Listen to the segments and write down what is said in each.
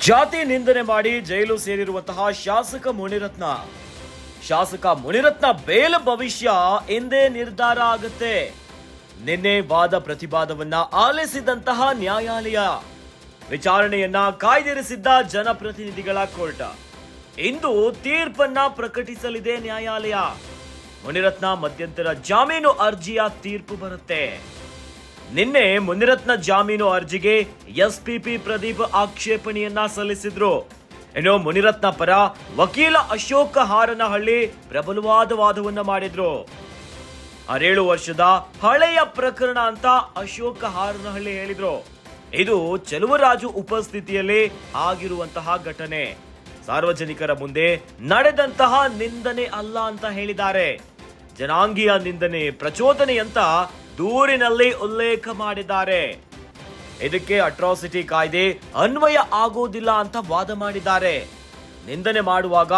ಜಾತಿ ನಿಂದನೆ ಮಾಡಿ ಜೈಲು ಸೇರಿರುವಂತಹ ಶಾಸಕ ಮುನಿರತ್ನ ಬೇಲ್ ಭವಿಷ್ಯ ಎಂದೇ ನಿರ್ಧಾರ ಆಗುತ್ತೆ. ನಿನ್ನೆ ವಾದ ಪ್ರತಿವಾದವನ್ನ ಆಲಿಸಿದಂತಹ ನ್ಯಾಯಾಲಯ ವಿಚಾರಣೆಯನ್ನ ಕಾಯ್ದಿರಿಸಿದ್ದ ಜನಪ್ರತಿನಿಧಿಗಳ ಕೋರ್ಟ್ ಇಂದು ತೀರ್ಪನ್ನ ಪ್ರಕಟಿಸಲಿದೆ. ನ್ಯಾಯಾಲಯ ಮುನಿರತ್ನ ಮಧ್ಯಂತರ ಜಾಮೀನು ಅರ್ಜಿಯ ತೀರ್ಪು ಬರುತ್ತೆ. ನಿನ್ನೆ ಮುನಿರತ್ನ ಜಾಮೀನು ಅರ್ಜಿಗೆ ಎಸ್ಪಿಪಿ ಪ್ರದೀಪ್ ಆಕ್ಷೇಪಣೆಯನ್ನ ಸಲ್ಲಿಸಿದ್ರು. ಇನ್ನು ಮುನಿರತ್ನ ಪರ ವಕೀಲ ಅಶೋಕ ಹಾರನಹಳ್ಳಿ ಪ್ರಬಲವಾದ ವಾದವನ್ನ ಮಾಡಿದ್ರು. 6 ವರ್ಷದ ಹಳೆಯ ಪ್ರಕರಣ ಅಂತ ಅಶೋಕ ಹಾರನಹಳ್ಳಿ ಹೇಳಿದ್ರು. ಇದು ಚೆಲುವರಾಜು ಉಪಸ್ಥಿತಿಯಲ್ಲಿ ಆಗಿರುವಂತಹ ಘಟನೆ, ಸಾರ್ವಜನಿಕರ ಮುಂದೆ ನಡೆದಂತಹ ನಿಂದನೆ ಅಲ್ಲ ಅಂತ ಹೇಳಿದ್ದಾರೆ. ಜನಾಂಗೀಯ ನಿಂದನೆ, ಪ್ರಚೋದನೆ ಅಂತ ದೂರಿನಲ್ಲಿ ಉಲ್ಲೇಖ ಮಾಡಿದ್ದಾರೆ. ಇದಕ್ಕೆ ಅಟ್ರಾಸಿಟಿ ಕಾಯ್ದೆ ಅನ್ವಯ ಆಗೋದಿಲ್ಲ ಅಂತ ವಾದ ಮಾಡಿದ್ದಾರೆ. ನಿಂದನೆ ಮಾಡುವಾಗ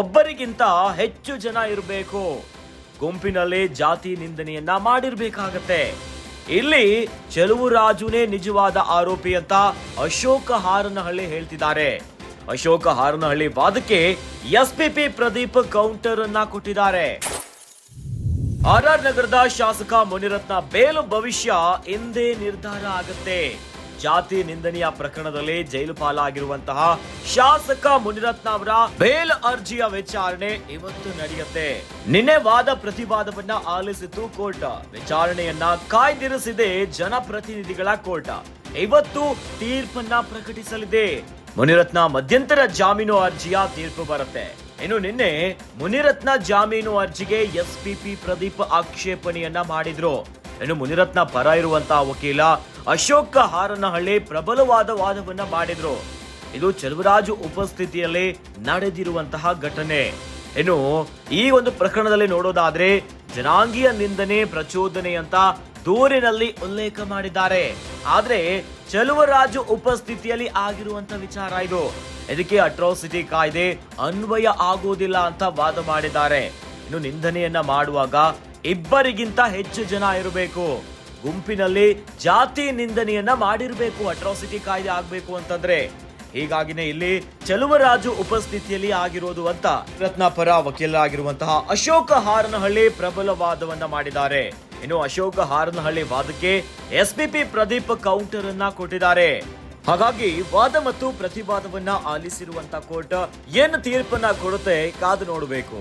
ಒಬ್ಬರಿಗಿಂತ ಹೆಚ್ಚು ಜನ ಇರಬೇಕು, ಗುಂಪಿನಲ್ಲಿ ಜಾತಿ ನಿಂದನೆಯನ್ನ ಮಾಡಿರ್ಬೇಕಾಗತ್ತೆ. ಇಲ್ಲಿ ಚೆಲುವರಾಜುನೇ ನಿಜವಾದ ಆರೋಪಿ ಅಂತ ಅಶೋಕ ಹಾರನಹಳ್ಳಿ ಹೇಳ್ತಿದ್ದಾರೆ. ಅಶೋಕ ಹಾರನಹಳ್ಳಿ ವಾದಕ್ಕೆ ಎಸ್ಪಿಪಿ ಪ್ರದೀಪ್ ಕೌಂಟರ್ ಅನ್ನ ಕೊಟ್ಟಿದ್ದಾರೆ. ಆರ್ಆರ್ ನಗರದ ಶಾಸಕ ಮುನಿರತ್ನ ಬೇಲು ಭವಿಷ್ಯ ಎಂದೇ ನಿರ್ಧಾರ ಆಗುತ್ತೆ. ಜಾತಿ ನಿಂದನೆಯ ಪ್ರಕರಣದಲ್ಲಿ ಜೈಲು ಪಾಲಾಗಿರುವಂತಹ ಶಾಸಕ ಮುನಿರತ್ನ ಅವರ ಬೇಲ್ ಅರ್ಜಿಯ ವಿಚಾರಣೆ ಇವತ್ತು ನಡೆಯುತ್ತೆ. ನಿನ್ನೆ ವಾದ ಪ್ರತಿವಾದವನ್ನ ಆಲಿಸಿತು ಕೋರ್ಟ್. ವಿಚಾರಣೆಯನ್ನ ಕಾಯ್ದಿರಿಸಿದೆ ಜನಪ್ರತಿನಿಧಿಗಳ ಕೋರ್ಟ್. ಇವತ್ತು ತೀರ್ಪನ್ನ ಪ್ರಕಟಿಸಲಿದೆ. ಮುನಿರತ್ನ ಮಧ್ಯಂತರ ಜಾಮೀನು ಅರ್ಜಿಯ ತೀರ್ಪು ಬರುತ್ತೆ. ಇನ್ನು ನಿನ್ನೆ ಮುನಿರತ್ನ ಜಾಮೀನು ಅರ್ಜಿಗೆ ಎಸ್ಪಿಪಿ ಪ್ರದೀಪ್ ಆಕ್ಷೇಪಣೆಯನ್ನ ಮಾಡಿದ್ರು. ಇನ್ನು ಮುನಿರತ್ನ ಪರ ಇರುವಂತಹ ವಕೀಲ ಅಶೋಕ ಹಾರನಹಳ್ಳಿ ಪ್ರಬಲವಾದ ವಾದವನ್ನ ಮಾಡಿದ್ರು. ಇದು ಚೆಲುವರಾಜು ಉಪಸ್ಥಿತಿಯಲ್ಲಿ ನಡೆದಿರುವಂತಹ ಘಟನೆ. ಇನ್ನು ಈ ಒಂದು ಪ್ರಕರಣದಲ್ಲಿ ನೋಡೋದಾದ್ರೆ ಜನಾಂಗೀಯ ನಿಂದನೆ, ಪ್ರಚೋದನೆ ಅಂತ ದೂರಿನಲ್ಲಿ ಉಲ್ಲೇಖ ಮಾಡಿದ್ದಾರೆ. ಆದ್ರೆ ಚೆಲುವರಾಜು ಉಪಸ್ಥಿತಿಯಲ್ಲಿ ಆಗಿರುವಂತ ವಿಚಾರ ಇದು. ಇದಕ್ಕೆ ಅಟ್ರಾಸಿಟಿ ಕಾಯ್ದೆ ಅನ್ವಯ ಆಗೋದಿಲ್ಲ ಅಂತ ವಾದ ಮಾಡಿದ್ದಾರೆ. ಇನ್ನು ನಿಂದನೆಯನ್ನ ಮಾಡುವಾಗ ಇಬ್ಬರಿಗಿಂತ ಹೆಚ್ಚು ಜನ ಇರಬೇಕು, ಗುಂಪಿನಲ್ಲಿ ಜಾತಿ ನಿಂದನೆಯನ್ನ ಮಾಡಿರ್ಬೇಕು, ಅಟ್ರಾಸಿಟಿ ಕಾಯ್ದೆ ಆಗ್ಬೇಕು ಅಂತಂದ್ರೆ. ಹೀಗಾಗಿನೇ ಇಲ್ಲಿ ಚೆಲುವರಾಜು ಉಪಸ್ಥಿತಿಯಲ್ಲಿ ಆಗಿರೋದು ಅಂತ ರತ್ನ ಪರ ವಕೀಲರಾಗಿರುವಂತಹ ಅಶೋಕ ಹಾರನಹಳ್ಳಿ ಪ್ರಬಲ ವಾದವನ್ನ ಮಾಡಿದ್ದಾರೆ. ಇನ್ನು ಅಶೋಕ ಹಾರನಹಳ್ಳಿ ವಾದಕ್ಕೆ ಎಸ್ಪಿಪಿ ಪ್ರದೀಪ್ ಕೌಂಟರ್ ಅನ್ನ ಕೊಟ್ಟಿದ್ದಾರೆ. ಹಾಗಾಗಿ ವಾದ ಮತ್ತು ಪ್ರತಿವಾದವನ್ನ ಆಲಿಸಿರುವಂತ ಕೋರ್ಟ್ ಏನು ತೀರ್ಪನ್ನ ಕೊಡುತ್ತೆ ಕಾದು ನೋಡಬೇಕು.